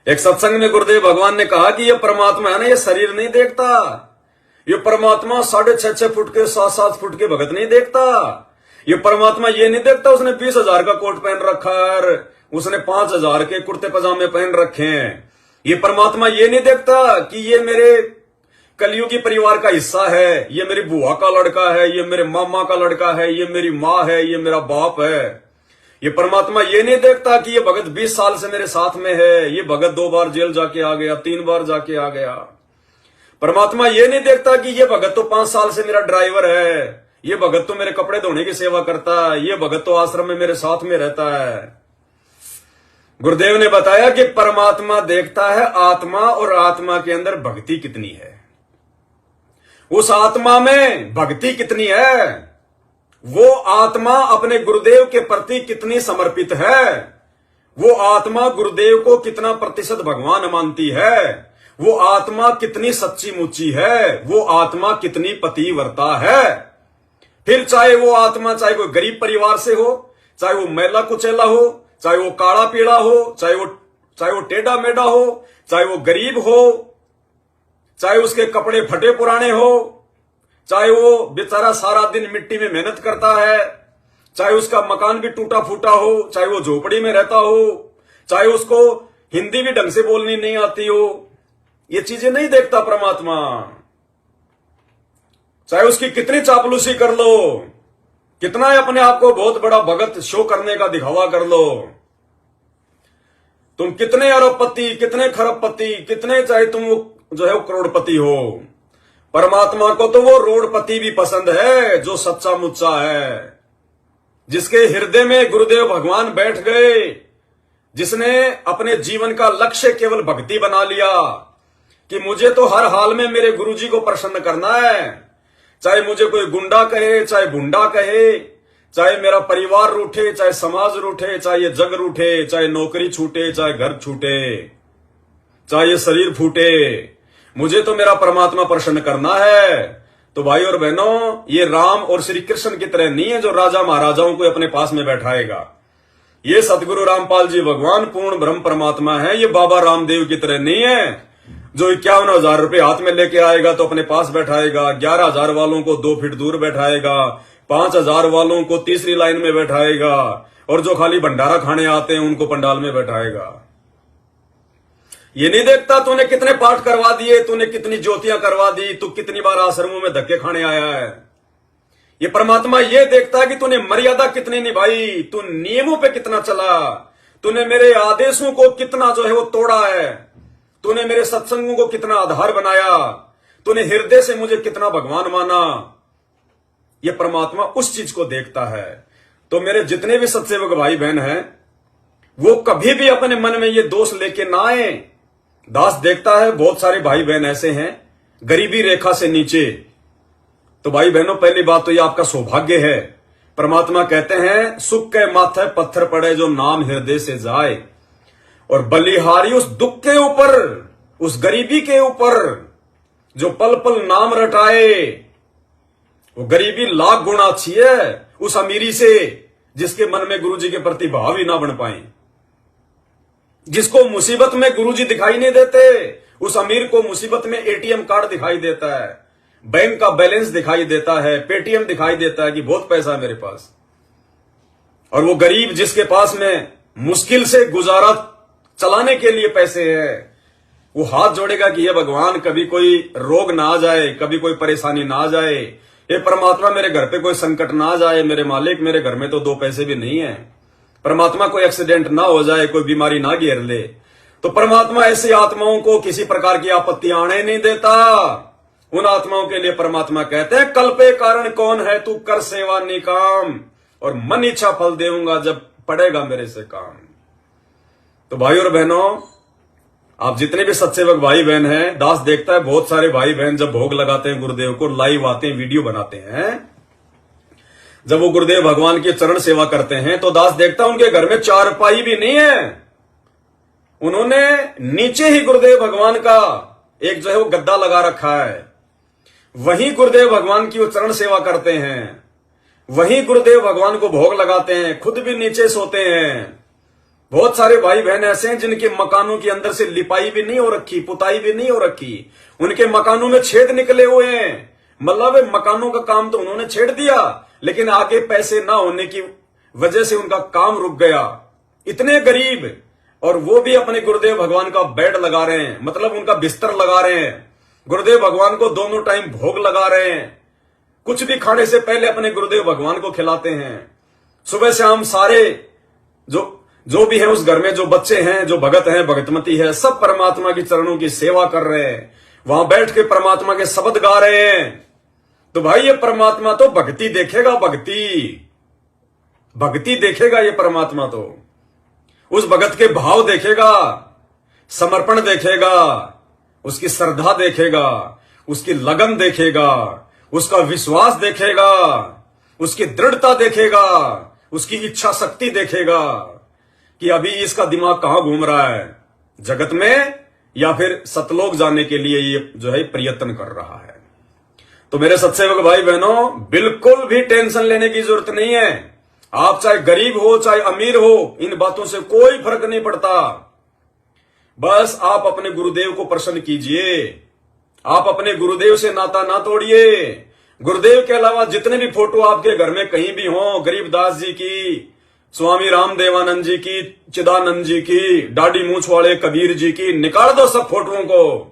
एक सत्संग में गुरुदेव भगवान ने कहा कि ये परमात्मा है ना, ये शरीर नहीं देखता। ये परमात्मा 6.5 फुट के 7-7 फुट के भगत नहीं देखता। ये परमात्मा ये नहीं देखता उसने 20,000 का कोट पहन रखा है, उसने 5,000 के कुर्ते पजामे पहन रखे हैं। ये परमात्मा ये नहीं देखता कि ये मेरे कलयुगी परिवार का हिस्सा है, ये मेरी बुआ का लड़का है, ये मेरे मामा का लड़का है, ये मेरी माँ है, ये मेरा बाप है। ये परमात्मा ये नहीं देखता कि ये भगत 20 साल से मेरे साथ में है, ये भगत 2 बार जेल जाके आ गया, 3 बार जाके आ गया। परमात्मा ये नहीं देखता कि ये भगत तो 5 साल से मेरा ड्राइवर है, ये भगत तो मेरे कपड़े धोने की सेवा करता है, ये भगत तो आश्रम में मेरे साथ में रहता है। गुरुदेव ने बताया कि परमात्मा देखता है आत्मा, और आत्मा के अंदर भक्ति कितनी है, उस आत्मा में भक्ति कितनी है, वो आत्मा अपने गुरुदेव के प्रति कितनी समर्पित है, वो आत्मा गुरुदेव को कितना प्रतिशत भगवान मानती है, वो आत्मा कितनी सच्ची मुच्ची है, वो आत्मा कितनी पतिव्रता है। फिर चाहे वो आत्मा चाहे कोई गरीब परिवार से हो, चाहे वो मैला कुचैला हो, चाहे वो काला पीला हो, चाहे वो टेढ़ा मेढ़ा हो, चाहे वो गरीब हो, चाहे उसके कपड़े फटे पुराने हो, चाहे वो बेचारा सारा दिन मिट्टी में मेहनत करता है, चाहे उसका मकान भी टूटा फूटा हो, चाहे वो झोपड़ी में रहता हो, चाहे उसको हिंदी भी ढंग से बोलनी नहीं आती हो, ये चीजें नहीं देखता परमात्मा। चाहे उसकी कितनी चापलूसी कर लो, कितना अपने आप को बहुत बड़ा भगत शो करने का दिखावा कर लो, तुम कितने अरबपति, कितने खरबपति, कितने चाहे तुम जो है वो करोड़पति हो, परमात्मा को तो वो रोड़पति भी पसंद है जो सच्चा मुच्चा है, जिसके हृदय में गुरुदेव भगवान बैठ गए, जिसने अपने जीवन का लक्ष्य केवल भक्ति बना लिया कि मुझे तो हर हाल में मेरे गुरुजी को प्रसन्न करना है, चाहे मुझे कोई गुंडा कहे, चाहे भुंडा कहे, चाहे मेरा परिवार रूठे, चाहे समाज रूठे, चाहे ये जग रूठे, चाहे नौकरी छूटे, चाहे घर छूटे, चाहे ये शरीर फूटे, मुझे तो मेरा परमात्मा प्रसन्न करना है। तो भाई और बहनों, ये राम और श्री कृष्ण की तरह नहीं है जो राजा महाराजाओं को अपने पास में बैठाएगा। ये सतगुरु रामपाल जी भगवान पूर्ण ब्रह्म परमात्मा है। ये बाबा रामदेव की तरह नहीं है जो 51,000 रुपए हाथ में लेके आएगा तो अपने पास बैठाएगा, 11,000 वालों को 2 फीट दूर बैठाएगा, 5,000 वालों को तीसरी लाइन में बैठाएगा, और जो खाली भंडारा खाने आते हैं उनको पंडाल में बैठाएगा। ये नहीं देखता तूने कितने पाठ करवा दिए, तूने कितनी ज्योतियां करवा दी, तू कितनी बार आश्रमों में धक्के खाने आया है। ये परमात्मा ये देखता कि तूने मर्यादा कितनी निभाई, तू नियमों पे कितना चला, तूने मेरे आदेशों को कितना जो है वो तोड़ा है, तूने मेरे सत्संगों को कितना आधार बनाया, तूने हृदय से मुझे कितना भगवान माना। ये परमात्मा उस चीज को देखता है। तो मेरे जितने भी सत्सेवक भाई बहन हैं, वो कभी भी अपने मन में ये दोष लेके ना आए। दास देखता है बहुत सारे भाई बहन ऐसे हैं गरीबी रेखा से नीचे। तो भाई बहनों, पहली बात तो ये आपका सौभाग्य है। परमात्मा कहते हैं सुख के माथे पत्थर पड़े जो नाम हृदय से जाए, और बलिहारी उस दुख के ऊपर, उस गरीबी के ऊपर जो पल पल नाम रटाए। वो गरीबी लाख गुना अच्छी है उस अमीरी से जिसके मन में गुरुजी के प्रति भाव ही ना बन पाए। जिसको मुसीबत में गुरुजी दिखाई नहीं देते, उस अमीर को मुसीबत में एटीएम कार्ड दिखाई देता है, बैंक का बैलेंस दिखाई देता है, पेटीएम दिखाई देता है कि बहुत पैसा है मेरे पास। और वो गरीब जिसके पास में मुश्किल से गुजारा चलाने के लिए पैसे है, वो हाथ जोड़ेगा कि ये भगवान कभी कोई रोग ना आ जाए, कभी कोई परेशानी ना आ जाए, ये परमात्मा मेरे घर पे कोई संकट ना आ जाए, मेरे मालिक मेरे घर में तो 2 पैसे भी नहीं है, परमात्मा कोई एक्सीडेंट ना हो जाए, कोई बीमारी ना घेर ले। तो परमात्मा ऐसी आत्माओं को किसी प्रकार की आपत्ति आने नहीं देता। उन आत्माओं के लिए परमात्मा कहते हैं कल पे कारण कौन है, तू कर सेवा निकाम, और मन इच्छा फल देऊंगा जब पड़ेगा मेरे से काम। तो भाई और बहनों, आप जितने भी सत्सेवक भाई बहन हैं, दास देखता है बहुत सारे भाई बहन जब भोग लगाते हैं गुरुदेव को, लाइव आते हैं, वीडियो बनाते हैं, जब वो गुरुदेव भगवान की चरण सेवा करते हैं, तो दास देखता उनके घर में चारपाई भी नहीं है। उन्होंने नीचे ही गुरुदेव भगवान का एक जो है वो गद्दा लगा रखा है, वहीं गुरुदेव भगवान की वो चरण सेवा करते हैं, वहीं गुरुदेव भगवान को भोग लगाते हैं, खुद भी नीचे सोते हैं। बहुत सारे भाई बहन ऐसे हैं जिनके मकानों के अंदर से लिपाई भी नहीं हो रखी, पुताई भी नहीं हो रखी, उनके मकानों में छेद निकले हुए हैं। मतलब मकानों का काम तो उन्होंने छेड़ दिया, लेकिन आगे पैसे ना होने की वजह से उनका काम रुक गया। इतने गरीब, और वो भी अपने गुरुदेव भगवान का बेड लगा रहे हैं, मतलब उनका बिस्तर लगा रहे हैं, गुरुदेव भगवान को दोनों टाइम भोग लगा रहे हैं, कुछ भी खाने से पहले अपने गुरुदेव भगवान को खिलाते हैं। सुबह शाम सारे जो भी है उस घर में, जो बच्चे हैं, जो भगत हैं, भगतमती है, सब परमात्मा की चरणों की सेवा कर रहे हैं, वहां बैठ के परमात्मा के शब्द गा रहे हैं। तो भाई ये परमात्मा तो भक्ति देखेगा, भक्ति देखेगा ये परमात्मा, तो उस भगत के भाव देखेगा, समर्पण देखेगा, उसकी श्रद्धा देखेगा, उसकी लगन देखेगा, उसका विश्वास देखेगा, उसकी दृढ़ता देखेगा, उसकी इच्छा शक्ति देखेगा कि अभी इसका दिमाग कहां घूम रहा है, जगत में या फिर सतलोक जाने के लिए ये जो है प्रयत्न कर रहा है। तो मेरे सत्सेवक भाई बहनों, बिल्कुल भी टेंशन लेने की जरूरत नहीं है। आप चाहे गरीब हो चाहे अमीर हो, इन बातों से कोई फर्क नहीं पड़ता। बस आप अपने गुरुदेव को प्रसन्न कीजिए, आप अपने गुरुदेव से नाता ना तोड़िए। गुरुदेव के अलावा जितने भी फोटो आपके घर में कहीं भी हो, गरीबदास जी की, स्वामी रामदेवानंद जी की, चिदानंद जी की, दाढ़ी मूछ वाले कबीर जी की, निकाल दो सब फोटोओं को।